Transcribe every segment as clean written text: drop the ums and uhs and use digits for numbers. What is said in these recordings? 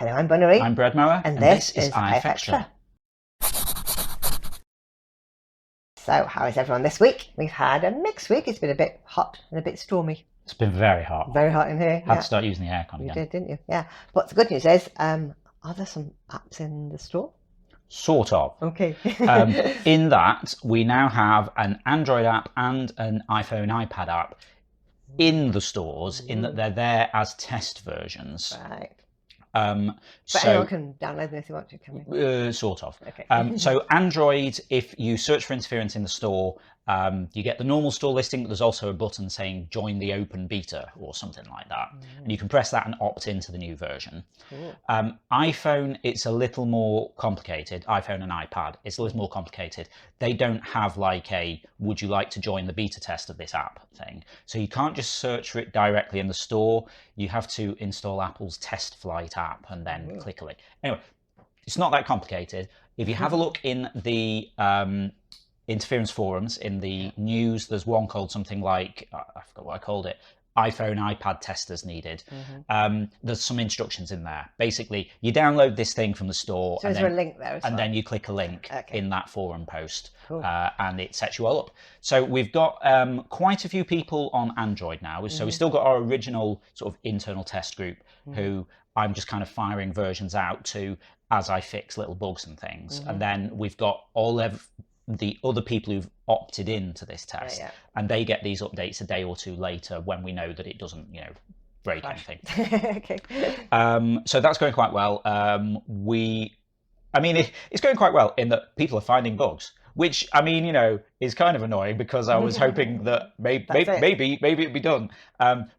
Hello, I'm Bunnery. I'm Bread Mower, and this is IFXtra. So, how is everyone this week? We've had a mixed week. It's been a bit hot and a bit stormy. It's been very hot. Very hot in here. Had to start using the aircon again. You did, didn't you? Yeah. But the good news is, are there some apps in the store? Sort of. Okay. In that, we now have an Android app and an iPhone, iPad app in the stores, in that they're there as test versions. Right. But so anyone can download them if you want to, can they? Sort of. Okay. So Android, if you search for interference in the store, you get the normal store listing, but there's also a button saying join the open beta or something like that. And you can press that and opt into the new version. Cool. iPhone, it's a little more complicated. iPhone and iPad, it's a little more complicated. They don't have like a would you like to join the beta test of this app thing. So you can't just search for it directly in the store. You have to install Apple's Test Flight app and then click a link. Anyway, it's not that complicated. If you have a look in the interference forums, in the news, there's one called something like, I forgot what I called it, iPhone, iPad testers needed. There's some instructions in there. Basically, you download this thing from the store. So is there a link there as well? And then you click a link in that forum post. Cool. And it sets you all up. So we've got quite a few people on Android now. So we've still got our original sort of internal test group who I'm just kind of firing versions out to as I fix little bugs and things. And then we've got all of the other people who've opted into this test, and they get these updates a day or two later when we know that it doesn't, break anything. Okay. So that's going quite well. It's going quite well in that people are finding bugs, which is kind of annoying because I was hoping that maybe it'd be done.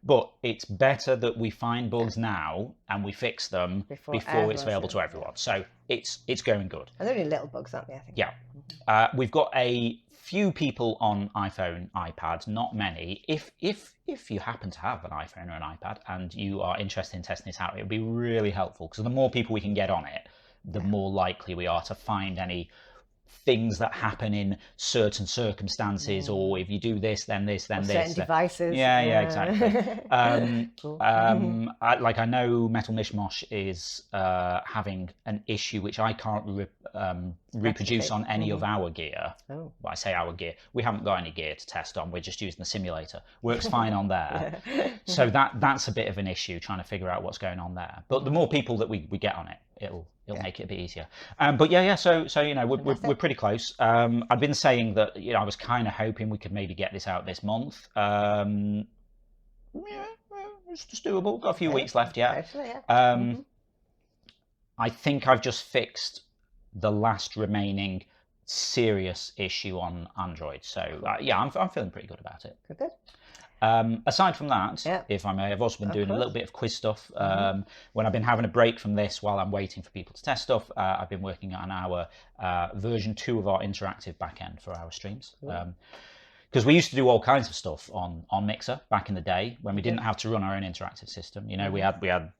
But it's better that we find bugs now and we fix them before it's available to everyone. So it's going good. And they're only little bugs, aren't they? I think. Yeah. We've got a few people on iPhone, iPad, not many. If you happen to have an iPhone or an iPad and you are interested in testing this out, it would be really helpful because the more people we can get on it, the more likely we are to find any things that happen in certain circumstances, or if you do this, then this, then or this. Certain devices. Yeah, exactly. Cool. I know Metal Mishmosh is having an issue which I can't reproduce on any of our gear. Well, I say our gear. We haven't got any gear to test on. We're just using the simulator. Works fine on there. So that's a bit of an issue, trying to figure out what's going on there. But the more people that we get on it, it'll make it a bit easier. So we're pretty close. I've been saying that I was kind of hoping we could maybe get this out this month. It's just doable. Got a few weeks left yet. I think I've just fixed the last remaining serious issue on Android. So I'm feeling pretty good about it. Good. Aside from that, if I may, I've also been doing a little bit of quiz stuff. When I've been having a break from this while I'm waiting for people to test stuff, I've been working on our version 2 of our interactive backend for our streams. Because we used to do all kinds of stuff on Mixer back in the day when we didn't have to run our own interactive system. We had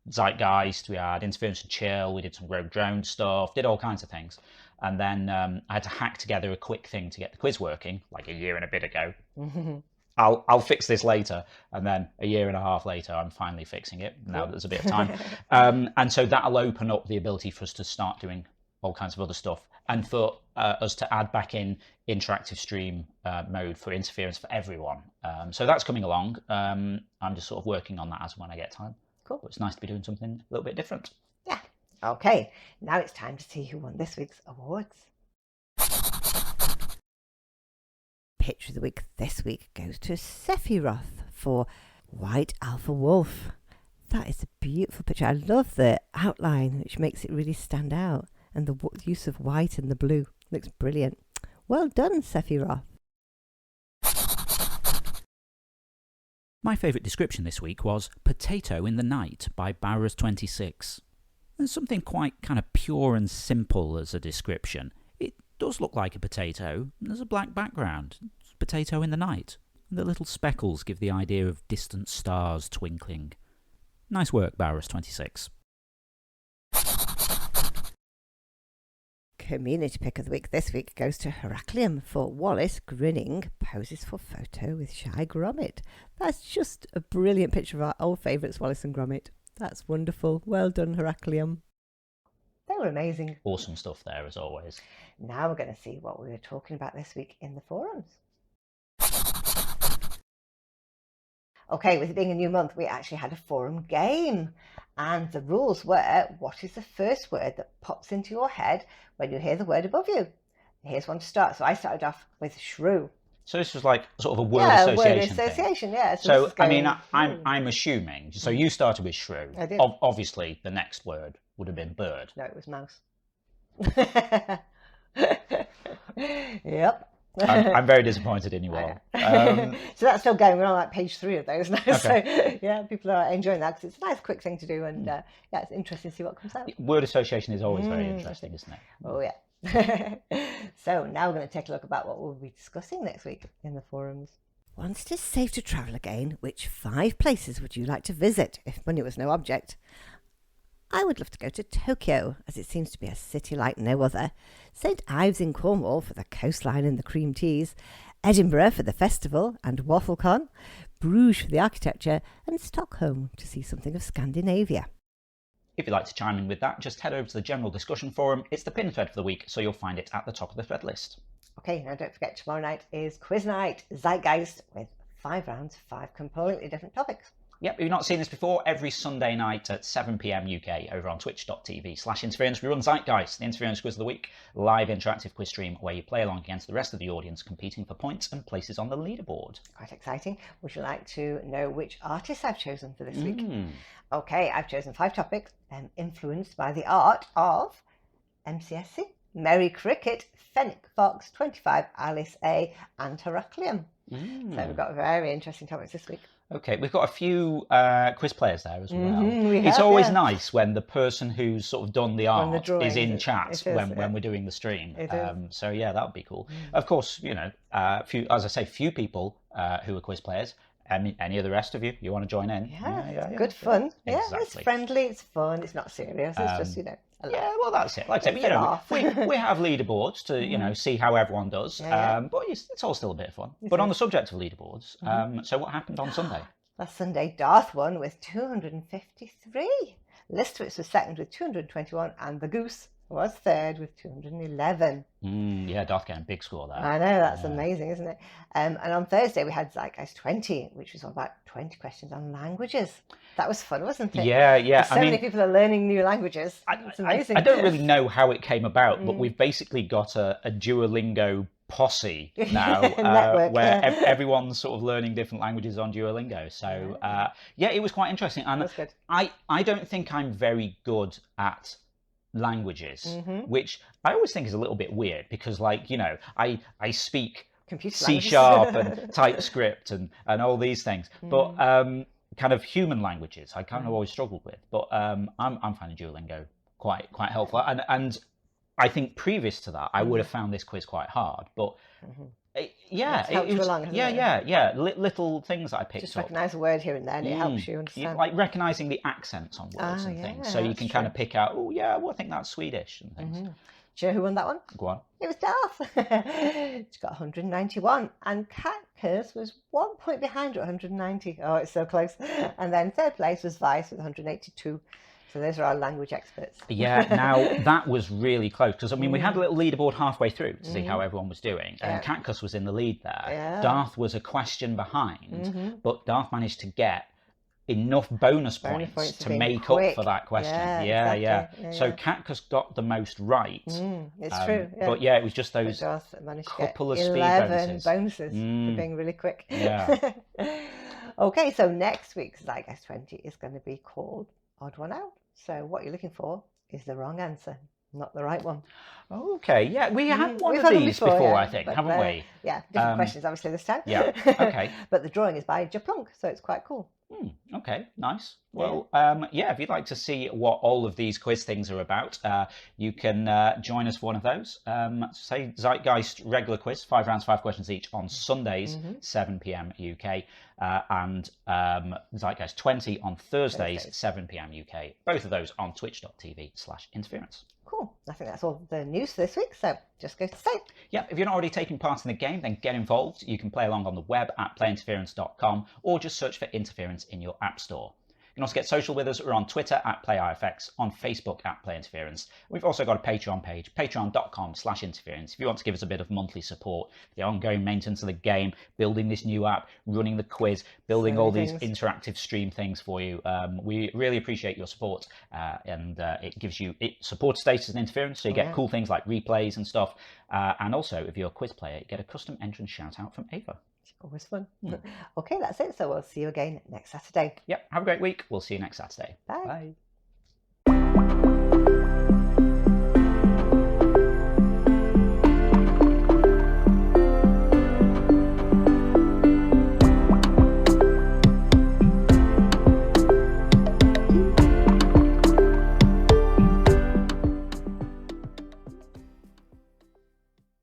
Zeitgeist, we had Interference and Chill, we did some Rogue Drone stuff, did all kinds of things. And then I had to hack together a quick thing to get the quiz working, like a year and a bit ago. I'll fix this later, and then a year and a half later I'm finally fixing it. Now there's a bit of time. And so that'll open up the ability for us to start doing all kinds of other stuff, and for us to add back in interactive stream mode for interference for everyone. So that's coming along. I'm just sort of working on that as when I get time. Cool. But it's nice to be doing something a little bit different. Yeah. Okay, now it's time to see who won this week's awards. Picture of the week this week goes to Sephiroth for White Alpha Wolf. That is a beautiful picture. I love the outline, which makes it really stand out, and the use of white and the blue looks brilliant. Well done, Sephiroth. My favourite description this week was Potato in the Night by Barras26. There's something quite kind of pure and simple as a description. It does look like a potato. There's a black background. It's potato in the night. And the little speckles give the idea of distant stars twinkling. Nice work, Barras26. Community pick of the week this week goes to Heraclium for Wallace grinning poses for photo with Shy Gromit. That's just a brilliant picture of our old favourites, Wallace and Gromit. That's wonderful. Well done, Heraclium. They were amazing. Awesome stuff there, as always. Now we're going to see what we were talking about this week in the forums. Okay, with it being a new month, we actually had a forum game. And the rules were, what is the first word that pops into your head when you hear the word above you? Here's one to start. So I started off with shrew. So this was like sort of a word association word association, yeah. So I mean, I'm assuming, so you started with shrew. I did. Obviously, the next word would have been bird. No, it was mouse. Yep. I'm very disappointed in you all. So that's still going. We're on like page 3 of those now. Okay. So yeah, people are enjoying that because it's a nice, quick thing to do, and yeah, it's interesting to see what comes out. Word association is always very interesting, isn't it? Oh yeah. So now we're going to take a look about what we'll be discussing next week in the forums. Once it is safe to travel again, which 5 places would you like to visit if money was no object? I would love to go to Tokyo, as it seems to be a city like no other. St Ives in Cornwall for the coastline and the cream teas. Edinburgh for the festival and WaffleCon. Bruges for the architecture. And Stockholm to see something of Scandinavia. If you'd like to chime in with that, just head over to the general discussion forum. It's the pinned thread for the week, so you'll find it at the top of the thread list. Okay, now don't forget tomorrow night is quiz night, Zeitgeist, with 5 rounds, 5 completely different topics. Yep, if you've not seen this before, every Sunday night at 7 PM UK over on twitch.tv/interference, we run Zeitgeist, the Interference Quiz of the Week, live interactive quiz stream where you play along against the rest of the audience, competing for points and places on the leaderboard. Quite exciting. Would you like to know which artists I've chosen for this week? Okay, I've chosen 5 topics influenced by the art of MCSC, Merry Cricket, Fennec Fox, 25, Alice A, and Heracleum. So we've got very interesting topics this week. Okay, we've got a few quiz players there as well. It's always nice when the person who's sort of done the art is in chat when we're doing the stream. So yeah, that would be cool. Of course, you know, as I say, few people who are quiz players. Any of the rest of you want to join in? Yeah, good fun. Yeah, exactly. It's friendly, it's fun, it's not serious. It's just, you know. Yeah, well, that's it. Like I said, you know, we have leaderboards to, you know, see how everyone does. But it's all still a bit of fun. But on the subject of leaderboards, so what happened on Sunday? Last Sunday, Darth won with 253. Listowitz was second with 221, and the Goose was third with 211. Yeah, Darth getting a big score there. I know, that's amazing, isn't it? And on Thursday, we had Zeitgeist 20, which was all about 20 questions on languages. That was fun, wasn't it? Yeah. So many people are learning new languages. It's amazing. I don't really know how it came about, but we've basically got a Duolingo posse now where everyone's sort of learning different languages on Duolingo. So yeah, it was quite interesting. And I don't think I'm very good at languages, which I always think is a little bit weird because, like, you know, I speak C# and TypeScript and all these things, but kind of human languages I kind of always struggled with. But I'm finding Duolingo quite helpful, and I think previous to that I would have found this quiz quite hard, but it was little things that I picked up. Just recognise a word here and there, and it helps you understand. Like recognising the accents on words and things, so you can kind of pick out, oh yeah, well I think that's Swedish and things. Do you know who won that one? Go on. It was Darth. She got 191, and Cat Curse was 1 point behind her at 190. Oh, it's so close. And then third place was Vice with 182. So those are our language experts. Yeah, now that was really close because, I mean, we had a little leaderboard halfway through to see how everyone was doing, and Catcuss was in the lead there. Darth was a question behind, but Darth managed to get enough bonus points to make up for that question. Yeah. So Catcuss got the most right. It's true. Yeah. But yeah, it was just those couple of speed bonuses for being really quick. Yeah. Okay, so next week's Zeitgeist 20 is going to be called Odd One Out. So what you're looking for is the wrong answer, not the right one. Okay, yeah, we had one of these before, I think, haven't we? Yeah, different questions obviously this time. Yeah, okay. But the drawing is by Japlunk, so it's quite cool. Okay, nice. Well, yeah, if you'd like to see what all of these quiz things are about, you can join us for one of those. Say Zeitgeist regular quiz, 5 rounds, 5 questions each on Sundays, 7 PM UK, and Zeitgeist 20 on Thursdays, 7 PM UK. Both of those on twitch.tv/interference. Cool. I think that's all the news for this week, so just go to the site. Yeah, if you're not already taking part in the game, then get involved. You can play along on the web at playinterference.com or just search for Interference in your app store. can also get social with us. We're on Twitter at PlayIFX, on Facebook at PlayInterference. We've also got a Patreon page, patreon.com/interference. If you want to give us a bit of monthly support for the ongoing maintenance of the game, building this new app, running the quiz, building all these interactive stream things for you, we really appreciate your support, and it gives you support status and interference, so you get cool things like replays and stuff, and also if you're a quiz player, you get a custom entrance shout out from Ava. Always fun. Okay, that's it. So we'll see you again next Saturday. Yep, have a great week. We'll see you next Saturday. Bye. Bye.